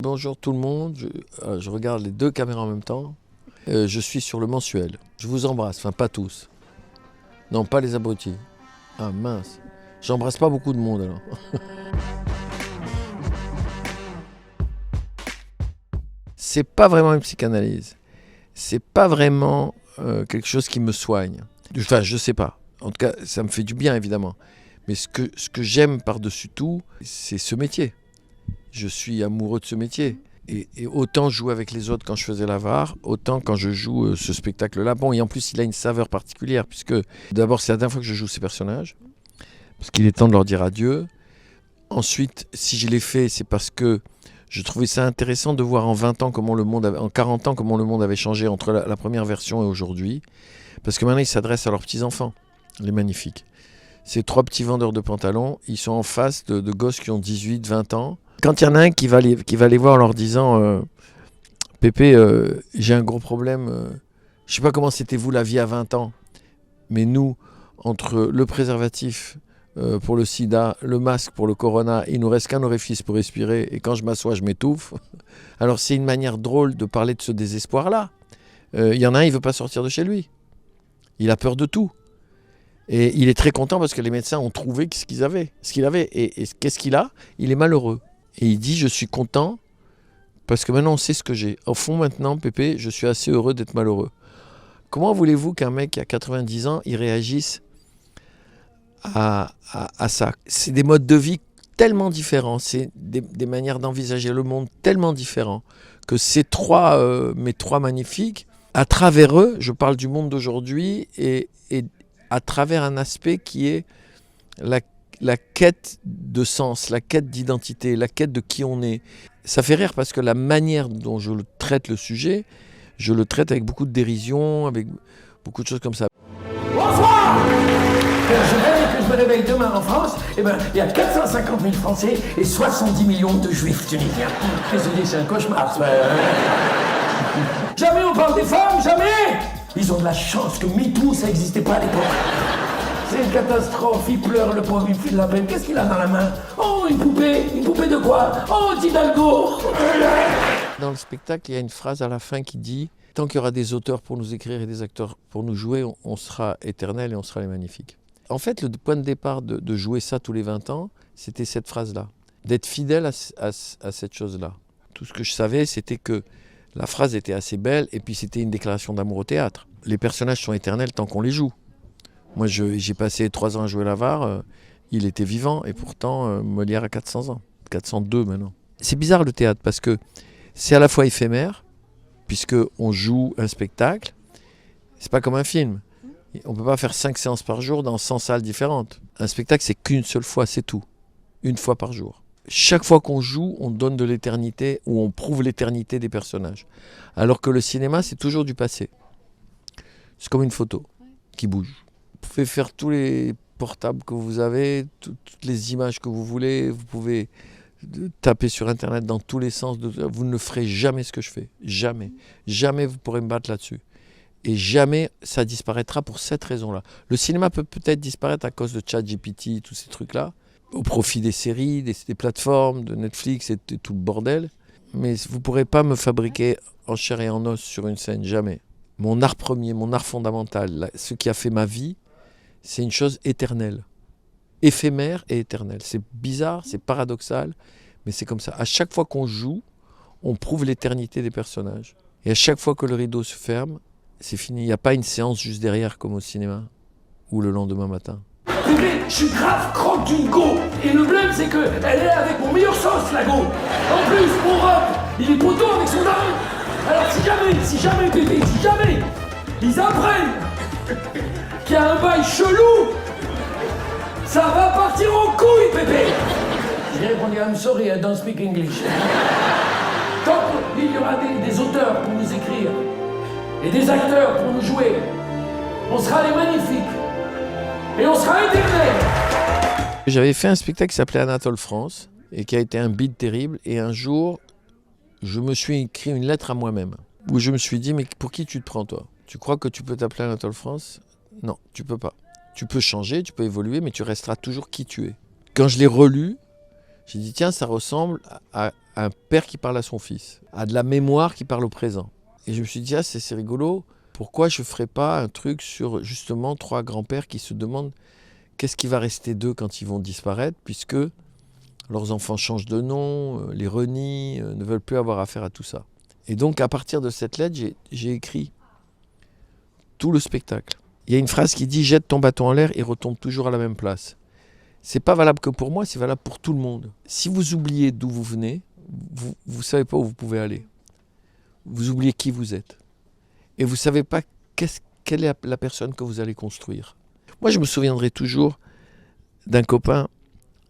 Bonjour tout le monde, je regarde les deux caméras en même temps. Je suis sur le mensuel. Je vous embrasse, enfin pas tous. Non, pas les abrutis. Ah mince, j'embrasse pas beaucoup de monde alors. C'est pas vraiment une psychanalyse. C'est pas vraiment quelque chose qui me soigne. Enfin, je sais pas. En tout cas, ça me fait du bien évidemment. Mais ce que j'aime par-dessus tout, c'est ce métier. Je suis amoureux de ce métier. Et autant jouer avec les autres quand je faisais l'avare, autant quand je joue ce spectacle-là. Bon, et en plus, il a une saveur particulière, puisque d'abord, c'est la dernière fois que je joue ces personnages, parce qu'il est temps de leur dire adieu. Ensuite, si je l'ai fait, c'est parce que je trouvais ça intéressant de voir en 20 ans comment le monde avait, en 40 ans comment le monde avait changé entre la première version et aujourd'hui. Parce que maintenant, ils s'adressent à leurs petits-enfants, les magnifiques. Ces trois petits vendeurs de pantalons, ils sont en face de gosses qui ont 18, 20 ans. Quand il y en a un qui va les voir en leur disant Pépé, j'ai un gros problème, je ne sais pas comment c'était vous la vie à 20 ans, mais nous, entre le préservatif pour le sida, le masque pour le corona, il nous reste qu'un orifice pour respirer, et quand je m'assois, je m'étouffe. Alors c'est une manière drôle de parler de ce désespoir-là. Il y en a un, il ne veut pas sortir de chez lui. Il a peur de tout. Et il est très content parce que les médecins ont trouvé ce qu'il avait. Et qu'est-ce qu'il a? Il est malheureux. Et il dit, je suis content parce que maintenant on sait ce que j'ai. Au fond maintenant, Pépé, je suis assez heureux d'être malheureux. Comment voulez-vous qu'un mec qui a 90 ans, il réagisse à ça? C'est des modes de vie tellement différents, c'est des manières d'envisager le monde tellement différents, que mes trois magnifiques, à travers eux, je parle du monde d'aujourd'hui et à travers un aspect qui est la quête de sens, la quête d'identité, la quête de qui on est. Ça fait rire parce que la manière dont je traite le sujet, je le traite avec beaucoup de dérision, avec beaucoup de choses comme ça. Bonsoir! Je rêve que je me réveille demain en France, il y a 450 000 Français et 70 millions de Juifs tunisiens. Désolé, c'est un cauchemar. Jamais on parle des femmes, jamais! Ils ont de la chance que MeToo, ça n'existait pas à l'époque. C'est une catastrophe, il pleure, le pauvre, il me file la peine. Qu'est-ce qu'il a dans la main? Oh, une poupée de quoi? Oh, Tidalgo! Dans le spectacle, il y a une phrase à la fin qui dit « Tant qu'il y aura des auteurs pour nous écrire et des acteurs pour nous jouer, on sera éternel et on sera les magnifiques. » En fait, le point de départ de jouer ça tous les 20 ans, c'était cette phrase-là. D'être fidèle à cette chose-là. Tout ce que je savais, c'était que la phrase était assez belle et puis c'était une déclaration d'amour au théâtre. Les personnages sont éternels tant qu'on les joue. Moi, j'ai passé 3 ans à jouer l'avare, il était vivant, et pourtant, Molière a 400 ans, 402 maintenant. C'est bizarre le théâtre, parce que c'est à la fois éphémère, puisqu'on joue un spectacle, c'est pas comme un film. On ne peut pas faire 5 séances par jour dans 100 salles différentes. Un spectacle, c'est qu'une seule fois, c'est tout. Une fois par jour. Chaque fois qu'on joue, on donne de l'éternité, ou on prouve l'éternité des personnages. Alors que le cinéma, c'est toujours du passé. C'est comme une photo qui bouge. Vous pouvez faire tous les portables que vous avez, toutes les images que vous voulez, vous pouvez taper sur Internet dans tous les sens, vous ne ferez jamais ce que je fais, jamais. Jamais vous pourrez me battre là-dessus. Et jamais ça disparaîtra pour cette raison-là. Le cinéma peut peut-être disparaître à cause de ChatGPT, tous ces trucs-là, au profit des séries, des plateformes, de Netflix et tout le bordel. Mais vous ne pourrez pas me fabriquer en chair et en os sur une scène, jamais. Mon art premier, mon art fondamental, ce qui a fait ma vie, c'est une chose éternelle, éphémère et éternelle. C'est bizarre, c'est paradoxal, mais c'est comme ça. À chaque fois qu'on joue, on prouve l'éternité des personnages. Et à chaque fois que le rideau se ferme, c'est fini. Il n'y a pas une séance juste derrière comme au cinéma, ou le lendemain matin. Bébé, je suis grave croque d'une go. Et le problème, c'est qu'elle est avec mon meilleur sauce, la go. En plus, mon rap, il est poteau avec son daron. Alors si jamais, bébé, si jamais, ils apprennent qu'il y a un bail chelou, ça va partir en couille, bébé. J'ai répondu, I'm sorry, I don't speak English. Quand il y aura des auteurs pour nous écrire et des acteurs pour nous jouer, on sera les magnifiques et on sera éternels. J'avais fait un spectacle qui s'appelait Anatole France et qui a été un bide terrible. Et un jour, je me suis écrit une lettre à moi-même où je me suis dit, mais pour qui tu te prends, toi? Tu crois que tu peux t'appeler Anatole France? Non, tu peux pas. Tu peux changer, tu peux évoluer, mais tu resteras toujours qui tu es. Quand je l'ai relu, J'ai dit, tiens, ça ressemble à un père qui parle à son fils, à de la mémoire qui parle au présent. Et je me suis dit, ah, c'est rigolo, pourquoi je ne ferais pas un truc sur justement 3 grands-pères qui se demandent qu'est-ce qui va rester d'eux quand ils vont disparaître, puisque leurs enfants changent de nom, les renient, ne veulent plus avoir affaire à tout ça. Et donc, à partir de cette lettre, j'ai écrit tout le spectacle. Il y a une phrase qui dit « Jette ton bâton en l'air et retombe toujours à la même place ». C'est pas valable que pour moi, c'est valable pour tout le monde. Si vous oubliez d'où vous venez, vous ne savez pas où vous pouvez aller. Vous oubliez qui vous êtes. Et vous ne savez pas quelle est la personne que vous allez construire. Moi, je me souviendrai toujours d'un copain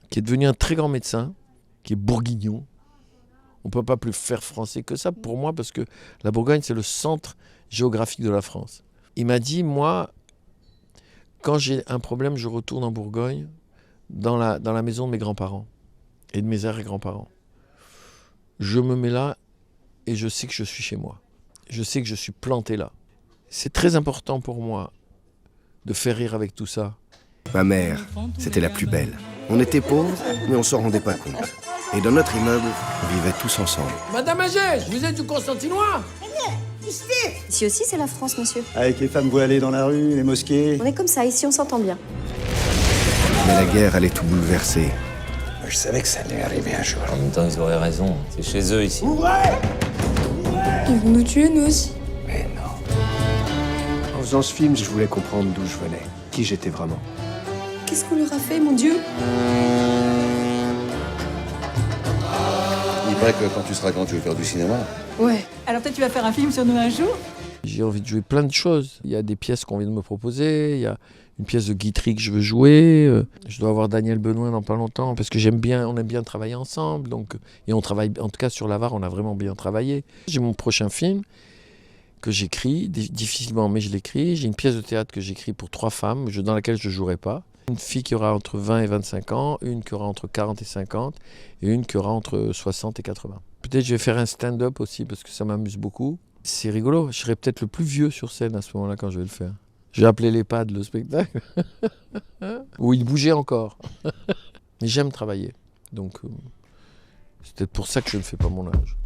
qui est devenu un très grand médecin, qui est bourguignon. On ne peut pas plus faire français que ça pour moi, parce que la Bourgogne, c'est le centre géographique de la France. Il m'a dit, moi, quand j'ai un problème, je retourne en Bourgogne, dans la maison de mes grands-parents et de mes arrière-grands-parents. Je me mets là et je sais que je suis chez moi. Je sais que je suis planté là. C'est très important pour moi de faire rire avec tout ça. Ma mère, c'était la plus belle. On était pauvres, mais on s'en rendait pas compte. Et dans notre immeuble, on vivait tous ensemble. Madame Agege, vous êtes du Constantinois? Ici aussi, c'est la France, monsieur. Avec les femmes voilées dans la rue, les mosquées. On est comme ça, ici, on s'entend bien. Mais la guerre allait tout bouleverser. Je savais que ça allait arriver un jour. En même temps, ils auraient raison. C'est chez eux, ici. Ils vont nous tuer, nous aussi. Mais non. En faisant ce film, je voulais comprendre d'où je venais, qui j'étais vraiment. Qu'est-ce qu'on leur a fait, mon Dieu? Il paraît que quand tu seras grand, tu veux faire du cinéma. Ouais. Alors peut-être tu vas faire un film sur nous un jour? J'ai envie de jouer plein de choses. Il y a des pièces qu'on vient de me proposer, il y a une pièce de Guitry que je veux jouer. Je dois avoir Daniel Benoît dans pas longtemps, parce que on aime bien travailler ensemble. Et on travaille, en tout cas sur l'Avare, on a vraiment bien travaillé. J'ai mon prochain film que j'écris, difficilement, mais je l'écris. J'ai une pièce de théâtre que j'écris pour 3 femmes, dans laquelle je ne jouerai pas. Une fille qui aura entre 20 et 25 ans, une qui aura entre 40 et 50, et une qui aura entre 60 et 80. Peut-être je vais faire un stand-up aussi, parce que ça m'amuse beaucoup. C'est rigolo, je serai peut-être le plus vieux sur scène à ce moment-là quand je vais le faire. Je vais appeler l'EHPAD le spectacle, où il bougeait encore. Mais j'aime travailler, donc c'est peut-être pour ça que je ne fais pas mon âge.